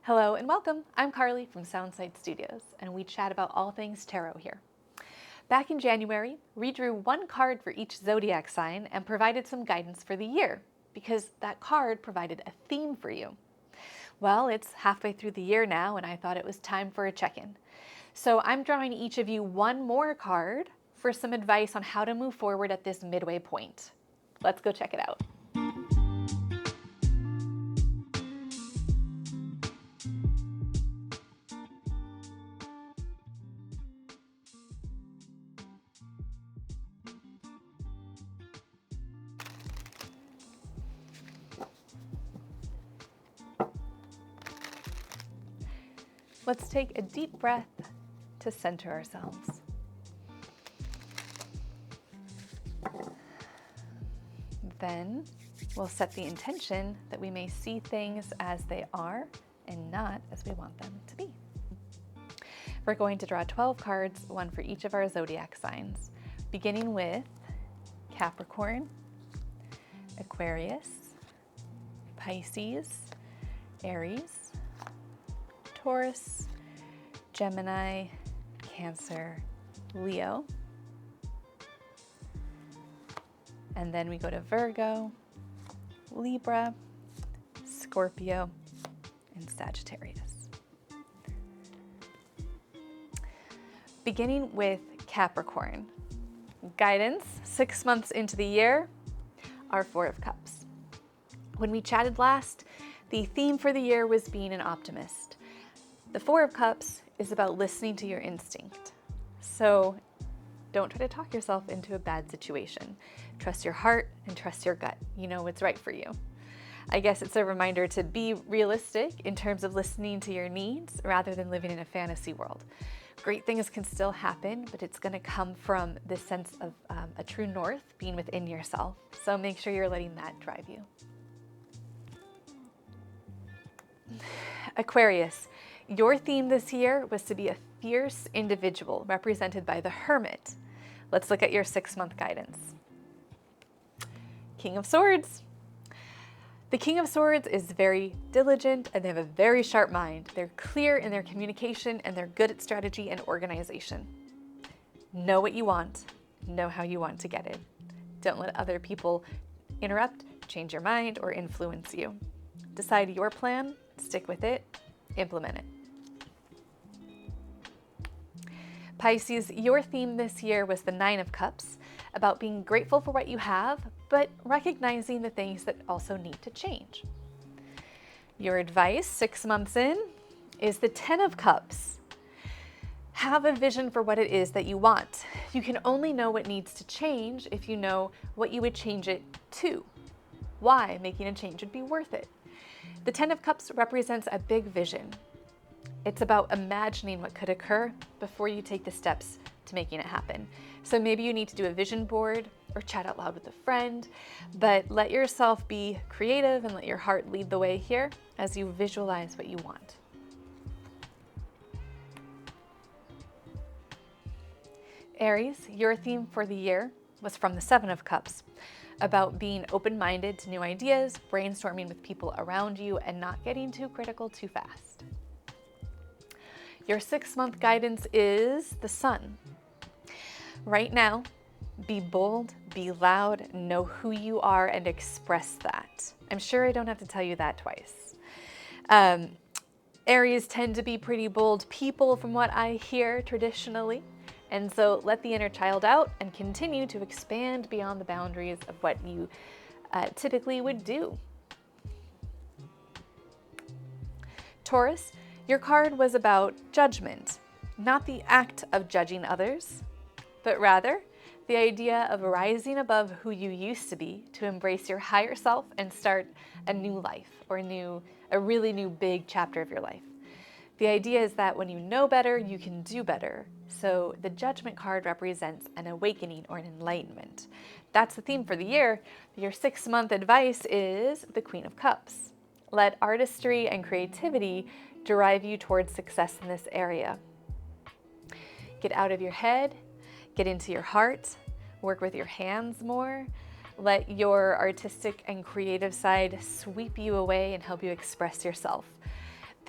Hello and welcome. I'm Carly from Soundside Studios, and we chat about all things tarot here. Back in January, we drew one card for each zodiac sign and provided some guidance for the year, because that card provided a theme for you. Well, it's halfway through the year now, and I thought it was time for a check-in. So I'm drawing each of you one more card for some advice on how to move forward at this midway point. Let's go check it out. Let's take a deep breath to center ourselves. Then we'll set the intention that we may see things as they are and not as we want them to be. We're going to draw 12 cards, one for each of our zodiac signs, beginning with Capricorn, Aquarius, Pisces, Aries, Taurus, Gemini, Cancer, Leo. And then we go to Virgo, Libra, Scorpio, and Sagittarius. Beginning with Capricorn. Guidance, 6 months into the year, our Four of Cups. When we chatted last, the theme for the year was being an optimist. The Four of Cups is about listening to your instinct. So don't try to talk yourself into a bad situation. Trust your heart and trust your gut. You know what's right for you. I guess it's a reminder to be realistic in terms of listening to your needs rather than living in a fantasy world. Great things can still happen, but it's going to come from this sense of a true north being within yourself. So make sure you're letting that drive you. Aquarius. Your theme this year was to be a fierce individual represented by the Hermit. Let's look at your 6-month guidance. King of Swords. The King of Swords is very diligent and they have a very sharp mind. They're clear in their communication and they're good at strategy and organization. Know what you want. Know how you want to get it. Don't let other people interrupt, change your mind, or influence you. Decide your plan, stick with it, implement it. Pisces, your theme this year was the Nine of Cups, about being grateful for what you have, but recognizing the things that also need to change. Your advice 6 months in is the Ten of Cups. Have a vision for what it is that you want. You can only know what needs to change if you know what you would change it to. Why making a change would be worth it. The Ten of Cups represents a big vision. It's about imagining what could occur before you take the steps to making it happen. So maybe you need to do a vision board or chat out loud with a friend, but let yourself be creative and let your heart lead the way here as you visualize what you want. Aries, your theme for the year was from the Seven of Cups, about being open-minded to new ideas, brainstorming with people around you, and not getting too critical too fast. Your 6-month guidance is the Sun. Right now, be bold, be loud, know who you are, and express that. I'm sure I don't have to tell you that twice. Aries tend to be pretty bold people from what I hear traditionally. And so let the inner child out and continue to expand beyond the boundaries of what you typically would do. Taurus, your card was about judgment, not the act of judging others, but rather the idea of rising above who you used to be to embrace your higher self and start a new life or a really new big chapter of your life. The idea is that when you know better, you can do better. So the Judgment card represents an awakening or an enlightenment. That's the theme for the year. Your 6-month advice is the Queen of Cups. Let artistry and creativity drive you towards success in this area. Get out of your head, get into your heart, work with your hands more, let your artistic and creative side sweep you away and help you express yourself.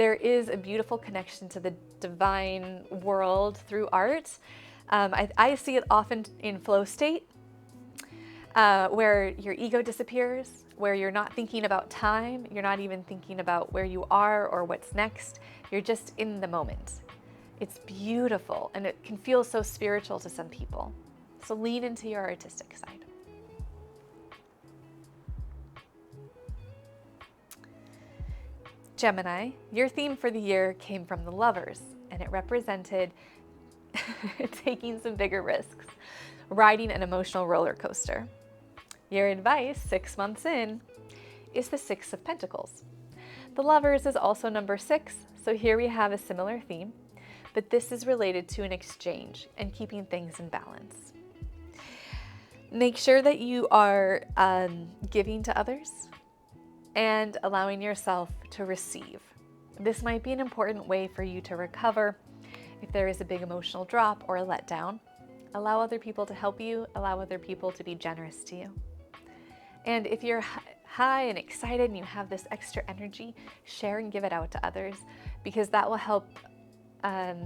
there is a beautiful connection to the divine world through art. I see it often in flow state, where your ego disappears, where you're not thinking about time, you're not even thinking about where you are or what's next, you're just in the moment. It's beautiful, and it can feel so spiritual to some people. So lean into your artistic side. Gemini, your theme for the year came from the Lovers, and it represented taking some bigger risks, riding an emotional roller coaster. Your advice 6 months in is the Six of Pentacles. The Lovers is also number 6, so here we have a similar theme, but this is related to an exchange and keeping things in balance. Make sure that you are giving to others and allowing yourself to receive. This might be an important way for you to recover if there is a big emotional drop or a letdown. Allow other people to help you, allow other people to be generous to you. And if you're high and excited and you have this extra energy, share and give it out to others, because that will help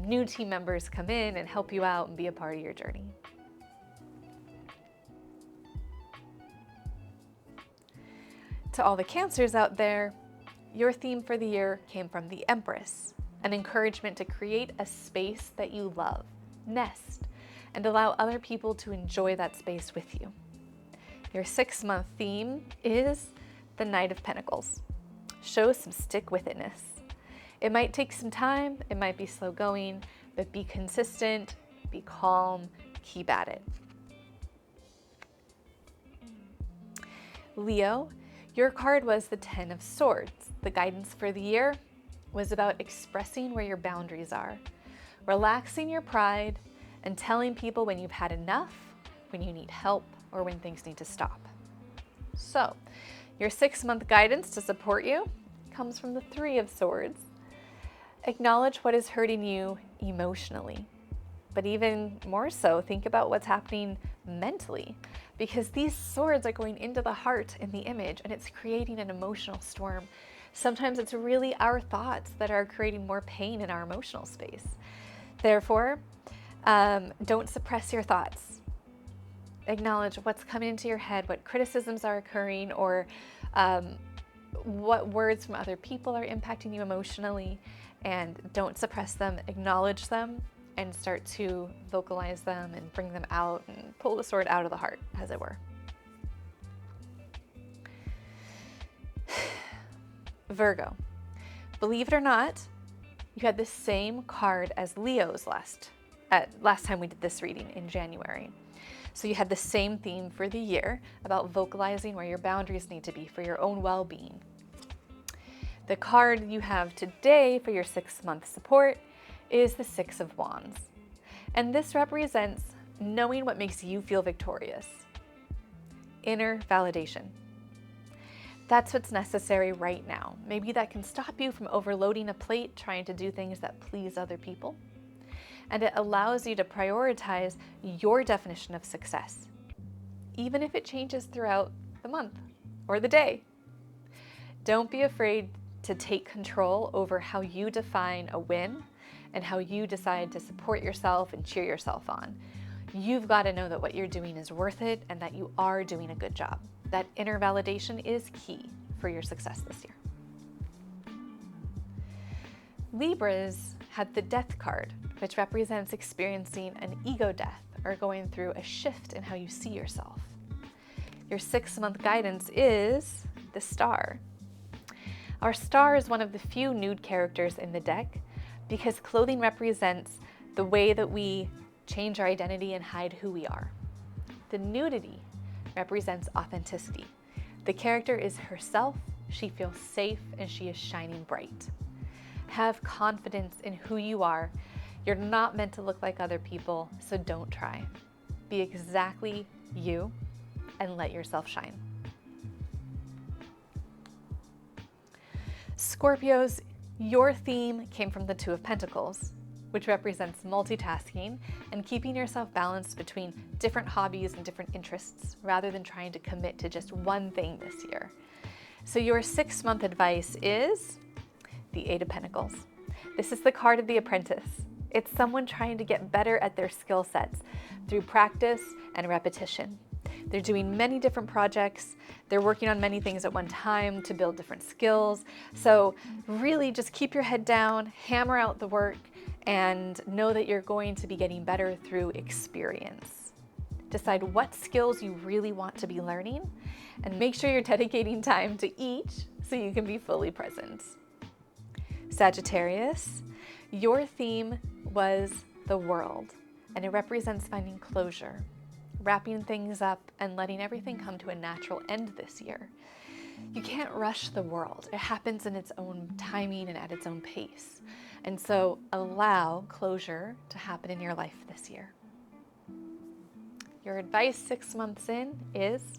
new team members come in and help you out and be a part of your journey. To all the Cancers out there, your theme for the year came from the Empress, an encouragement to create a space that you love, nest, and allow other people to enjoy that space with you. Your 6-month theme is the Knight of Pentacles. Show some stick-with-itness. It might take some time, it might be slow going, but be consistent, be calm, keep at it. Leo, your card was the 10 of Swords. The guidance for the year was about expressing where your boundaries are, relaxing your pride, and telling people when you've had enough, when you need help, or when things need to stop. So, your 6-month guidance to support you comes from the 3 of Swords. Acknowledge what is hurting you emotionally, but even more so, think about what's happening mentally, because these swords are going into the heart in the image, and it's creating an emotional storm. Sometimes it's really our thoughts that are creating more pain in our emotional space. Therefore, don't suppress your thoughts. Acknowledge what's coming into your head, what criticisms are occurring, or what words from other people are impacting you emotionally, and don't suppress them. Acknowledge them and start to vocalize them and bring them out and pull the sword out of the heart, as it were. Virgo, believe it or not, you had the same card as Leo's last time we did this reading in January. So you had the same theme for the year about vocalizing where your boundaries need to be for your own well-being. The card you have today for your 6-month support is the 6 of Wands. And this represents knowing what makes you feel victorious. Inner validation. That's what's necessary right now. Maybe that can stop you from overloading a plate, trying to do things that please other people. And it allows you to prioritize your definition of success, even if it changes throughout the month or the day. Don't be afraid to take control over how you define a win and how you decide to support yourself and cheer yourself on. You've got to know that what you're doing is worth it and that you are doing a good job. That inner validation is key for your success this year. Libras had the Death card, which represents experiencing an ego death or going through a shift in how you see yourself. Your 6-month guidance is the Star. Our Star is one of the few nude characters in the deck because clothing represents the way that we change our identity and hide who we are. The nudity represents authenticity. The character is herself, she feels safe, and she is shining bright. Have confidence in who you are. You're not meant to look like other people, so don't try. Be exactly you and let yourself shine. Scorpios, your theme came from the 2 of Pentacles, which represents multitasking and keeping yourself balanced between different hobbies and different interests rather than trying to commit to just one thing this year. So your 6-month advice is the Eight of Pentacles. This is the card of the apprentice. It's someone trying to get better at their skill sets through practice and repetition. They're doing many different projects. They're working on many things at one time to build different skills. So really just keep your head down, hammer out the work, and know that you're going to be getting better through experience. Decide what skills you really want to be learning, and make sure you're dedicating time to each so you can be fully present. Sagittarius, your theme was the world, and it represents finding closure, wrapping things up, and letting everything come to a natural end this year. You can't rush the world. It happens in its own timing and at its own pace. And so allow closure to happen in your life this year. Your advice 6 months in is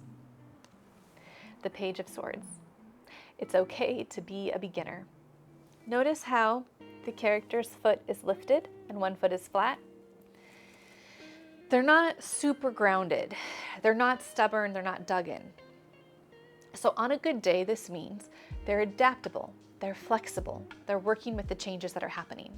the Page of Swords. It's okay to be a beginner. Notice how the character's foot is lifted and one foot is flat. They're not super grounded. They're not stubborn. They're not dug in. So on a good day, this means they're adaptable. They're flexible. They're working with the changes that are happening.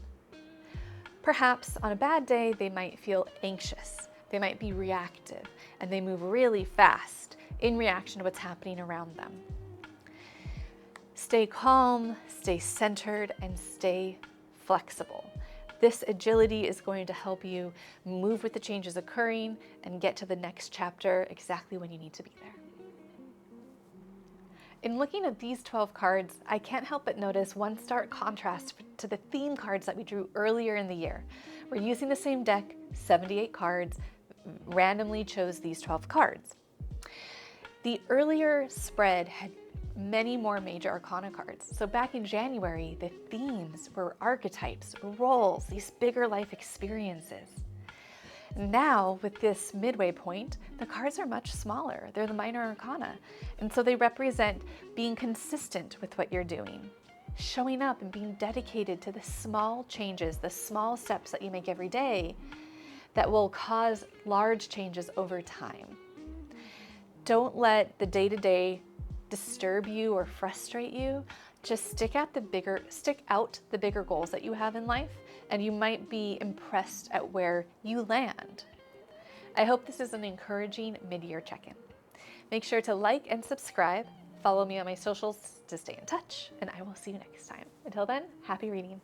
Perhaps on a bad day, they might feel anxious. They might be reactive, and they move really fast in reaction to what's happening around them. Stay calm, stay centered, and stay flexible. This agility is going to help you move with the changes occurring and get to the next chapter exactly when you need to be there. In looking at these 12 cards, I can't help but notice one stark contrast to the theme cards that we drew earlier in the year. We're using the same deck, 78 cards, randomly chose these 12 cards. The earlier spread had many more major arcana cards. So back in January, the themes were archetypes, roles, these bigger life experiences. Now, with this midway point, the cards are much smaller. They're the minor arcana. And so they represent being consistent with what you're doing, showing up and being dedicated to the small changes, the small steps that you make every day that will cause large changes over time. Don't let the day-to-day disturb you or frustrate you. Just stick out the bigger goals that you have in life, and you might be impressed at where you land. I hope this is an encouraging mid-year check-in. Make sure to like and subscribe. Follow me on my socials to stay in touch, and I will see you next time. Until then, happy reading.